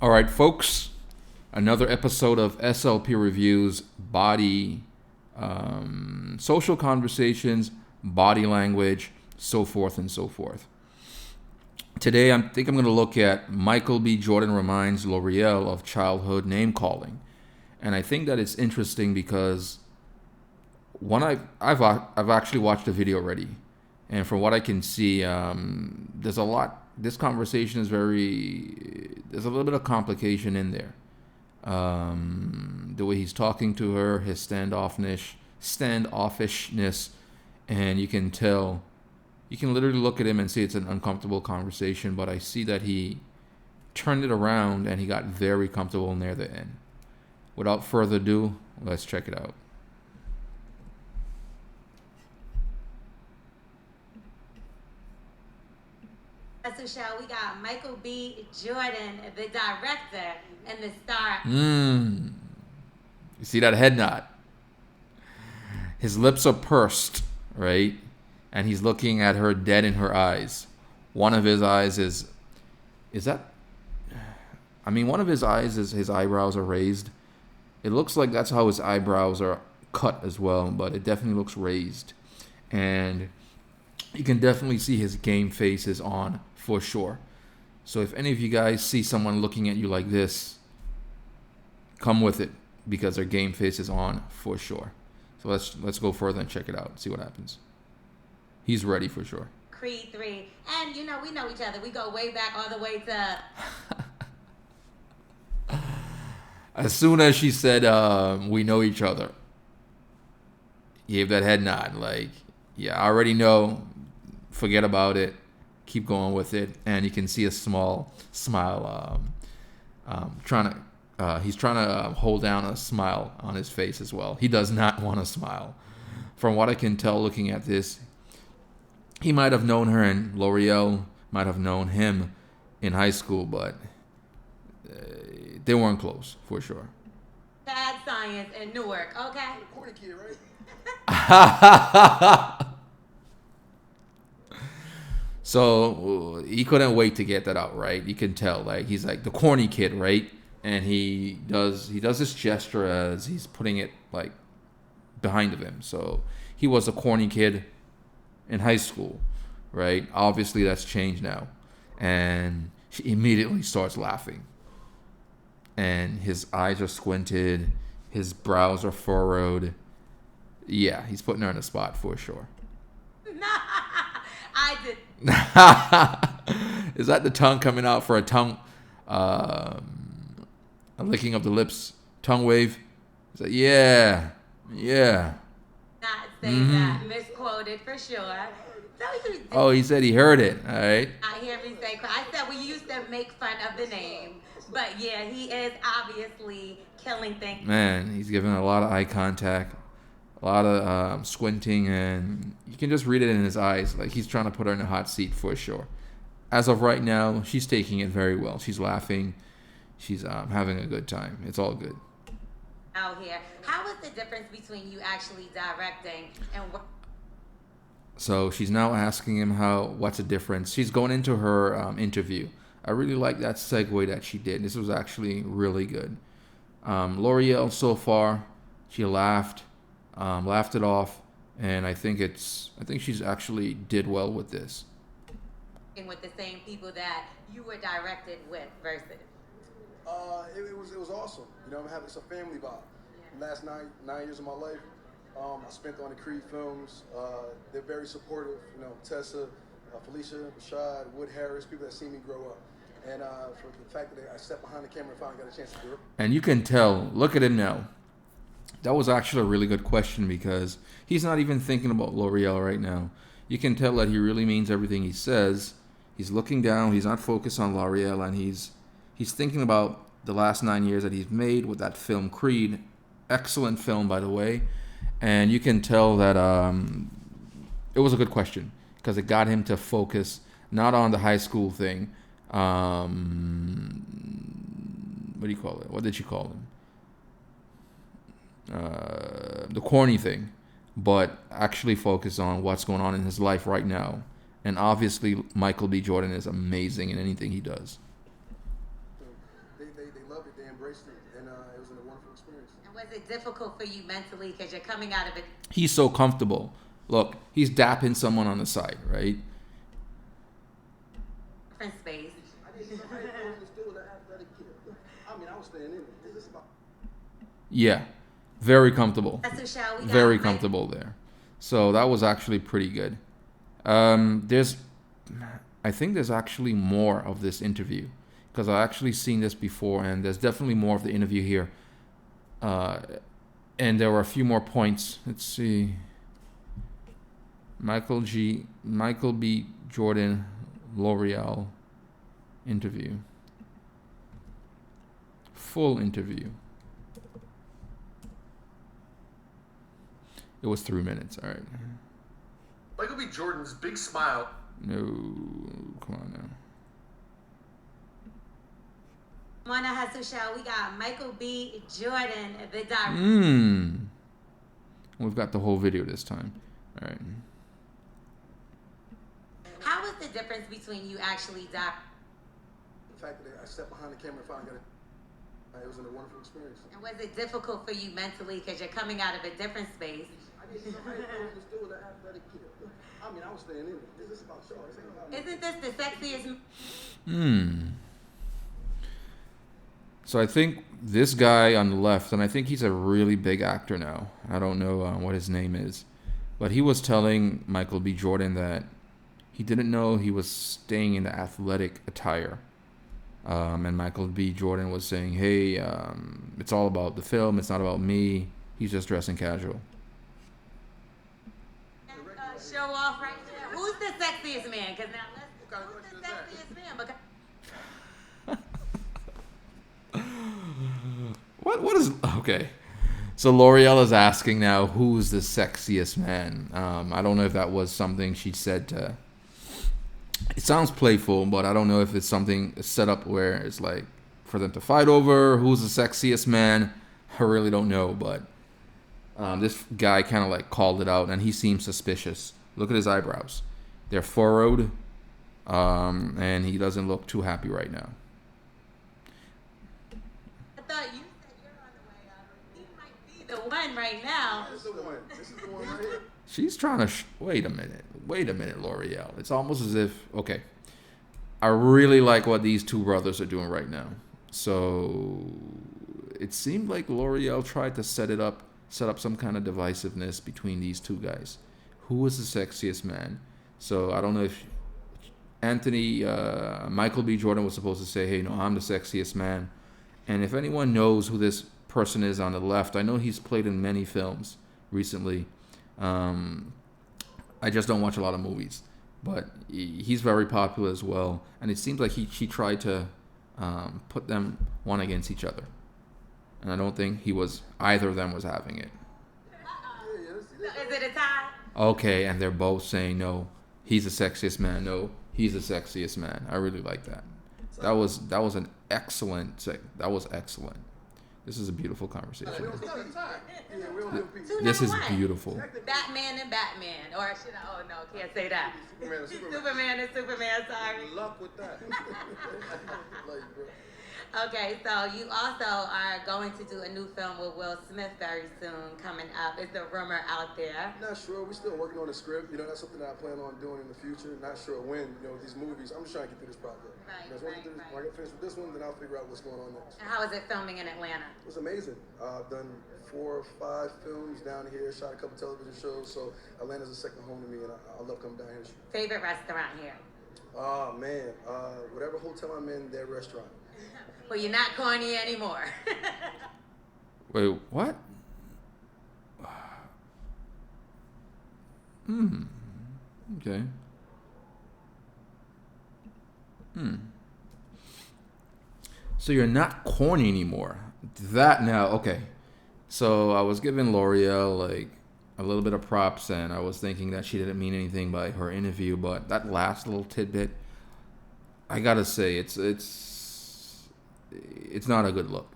All right, folks. Another episode of SLP Reviews Body, Social Conversations, Body Language, so forth and so forth. Today, I think I'm going to look at Michael B. Jordan reminds L'Oreal of childhood name calling. And I think that it's interesting because I've actually watched the video already. And from what I can see, there's a lot. This conversation is there's a little bit of complication in there. The way he's talking to her, his standoffishness, and you can literally look at him and see it's an uncomfortable conversation, but I see that he turned it around and he got very comfortable near the end. Without further ado, let's check it out. So show we got Michael B. Jordan, the director and the star. You see that head nod? His lips are pursed, right? And he's looking at her dead in her eyes. One of his eyes one of his eyes is his eyebrows are raised. It looks like that's how his eyebrows are cut as well, but it definitely looks raised. And you can definitely see his game face is on for sure. So if any of you guys see someone looking at you like this, come with it because their game face is on for sure. So let's go further and check it out. See what happens. He's ready for sure. Creed 3. And we know each other. We go way back all the way to... As soon as she said, we know each other, he gave that head nod. Like, yeah, I already know. Forget about it. Keep going with it. And you can see a small smile. He's trying to hold down a smile on his face as well. He does not want to smile. From what I can tell looking at this, he might have known her and L'Oreal might have known him in high school, but they weren't close for sure. Bad science in Newark, okay? Corny kid, right? So he couldn't wait to get that out, right? You can tell, like he's like the corny kid, right? And he does this gesture as he's putting it like behind of him. So he was a corny kid in high school, right? Obviously that's changed now, and she immediately starts laughing. And his eyes are squinted, his brows are furrowed. Yeah, he's putting her in a spot for sure. I did. Is that the tongue coming out for a tongue? A licking of the lips, tongue wave. Is that yeah. Not say that. Misquoted for sure. Oh, he said he heard it. All right. I hear me say. I said we used to make fun of the name, but yeah, he is obviously killing things. Man, he's giving a lot of eye contact, a lot of squinting, and you can just read it in his eyes. Like he's trying to put her in a hot seat for sure. As of right now, she's taking it very well. She's laughing. She's having a good time. It's all good. Out here, how is the difference between you actually directing and what? So she's now asking him what's the difference. She's going into her interview. I really like that segue that she did. This was actually really good. L'Oreal so far, she laughed it off, and I think she's actually did well with this. With the same people that you were directed with versus. It was awesome. I'm having some family vibe. Yeah. Last 9 years of my life, I spent on the Creed films. They're very supportive. Tessa, Felicia, Rashad, Wood Harris, people that see me grow up. And for the fact that I stepped behind the camera and finally got a chance to do it. And you can tell, look at him now. That was actually a really good question because he's not even thinking about L'Oreal right now. You can tell that he really means everything he says. He's looking down. He's not focused on L'Oreal, and he's thinking about the last 9 years that he's made with that film Creed. Excellent film, by the way. And you can tell that it was a good question because it got him to focus not on the high school thing. What do you call it? What did you call him? The corny thing, but actually focus on what's going on in his life right now. And obviously, Michael B. Jordan is amazing in anything he does. They they loved it, they embraced it, and it was a wonderful experience. And was it difficult for you mentally because you're coming out of it? He's so comfortable. Look, he's dapping someone on the side, right? Different space. I didn't know how it was to still with an athletic kid. I mean, I was staying in it. Is this about? Yeah, very comfortable. So shall we Very comfortable there. So that was actually pretty good. I think there's actually more of this interview because I've actually seen this before, and there's definitely more of the interview here. And there were a few more points. Let's see. Michael B. Jordan, L'Oreal interview. Full interview. It was 3 minutes. All right. Michael B. Jordan's big smile. No, come on now. Wanna hustle show? We got Michael B. Jordan, the director. We've got the whole video this time. All right. How was the difference between you actually The fact that I stepped behind the camera and finally got it was a wonderful experience. and was it difficult for you mentally because you're coming out of a different space? I didn't know how it was to still with an athletic kid. I mean, I was staying in it. Is this about show? This ain't about me. Isn't this the sexiest? So I think this guy on the left, and I think he's a really big actor now. I don't know what his name is, but he was telling Michael B. Jordan that he didn't know he was staying in the athletic attire. And Michael B. Jordan was saying, hey, it's all about the film. It's not about me. He's just dressing casual. Show off right there. Who's the sexiest man? Because now who's the sexiest man? Because What is okay? So L'Oreal is asking now, who's the sexiest man? I don't know if that was something she said to. It sounds playful, but I don't know if it's something set up where it's like for them to fight over who's the sexiest man. I really don't know, but this guy kind of like called it out, and he seems suspicious. Look at his eyebrows; they're furrowed, and he doesn't look too happy right now. I thought you said you're on the way out. He might be the one right now. This is the one. This is the one right here. She's trying to. Wait a minute, L'Oreal. It's almost as if okay. I really like what these two brothers are doing right now. So it seemed like L'Oreal tried to set up some kind of divisiveness between these two guys. Who was the sexiest man? So I don't know if Michael B. Jordan was supposed to say, hey, no, I'm the sexiest man. And if anyone knows who this person is on the left, I know he's played in many films recently. I just don't watch a lot of movies. But he's very popular as well. And it seems like she tried to put them one against each other. And I don't think either of them was having it. Is it a tie? Okay, and they're both saying, no, he's the sexiest man. No, he's the sexiest man. I really like that. That was an excellent. That was excellent. This is a beautiful conversation. This is beautiful. Batman and Batman, or should I? Oh no, can't say that. Superman and Superman. Sorry. Luck with that. Love you, bro. Okay, so you also are going to do a new film with Will Smith very soon coming up. Is the rumor out there? Not sure. We're still working on the script. You know, that's something that I plan on doing in the future. Not sure when. You know, these movies. I'm just trying to get through this project. Right, When I get finished with this one, then I'll figure out what's going on next. And how is it filming in Atlanta? It was amazing. I've done 4 or 5 films down here, shot a couple television shows, so Atlanta's a second home to me, and I love coming down here. Favorite restaurant here? Oh, man. Whatever hotel I'm in, their restaurant. Well, you're not corny anymore. Wait, what? Okay. So you're not corny anymore. That now, okay. So I was giving L'Oreal like a little bit of props, and I was thinking that she didn't mean anything by her interview, but that last little tidbit, I gotta say, it's not a good look.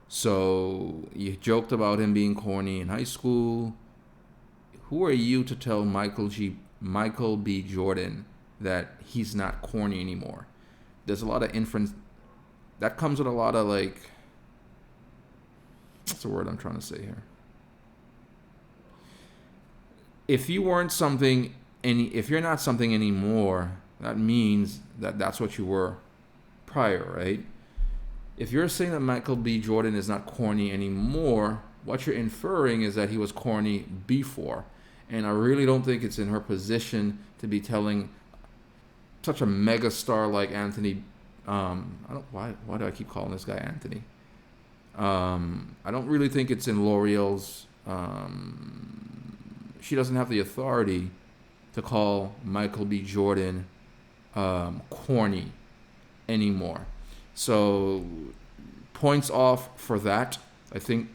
So you joked about him being corny in high school. Who are you to tell Michael B. Jordan that he's not corny anymore? There's a lot of inference. that comes with a lot of like, what's the word I'm trying to say here? If you weren't something if you're not something anymore, that means that that's what you were prior, right? If you're saying that Michael B. Jordan is not corny anymore, what you're inferring is that he was corny before. And I really don't think it's in her position to be telling such a megastar like Anthony. Why do I keep calling this guy Anthony? I don't really think it's in L'Oreal's. She doesn't have the authority to call Michael B. Jordan corny anymore. So points off for that. I think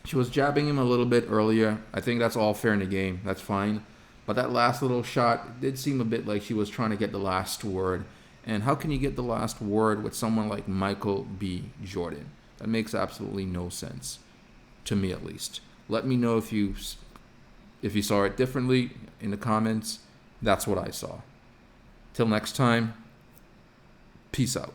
she was jabbing him a little bit earlier. I think that's all fair in the game. That's fine. But that last little shot did seem a bit like she was trying to get the last word. And how can you get the last word with someone like Michael B. Jordan? That makes absolutely no sense, to me at least. Let me know if you saw it differently in the comments. That's what I saw. Till next time, peace out.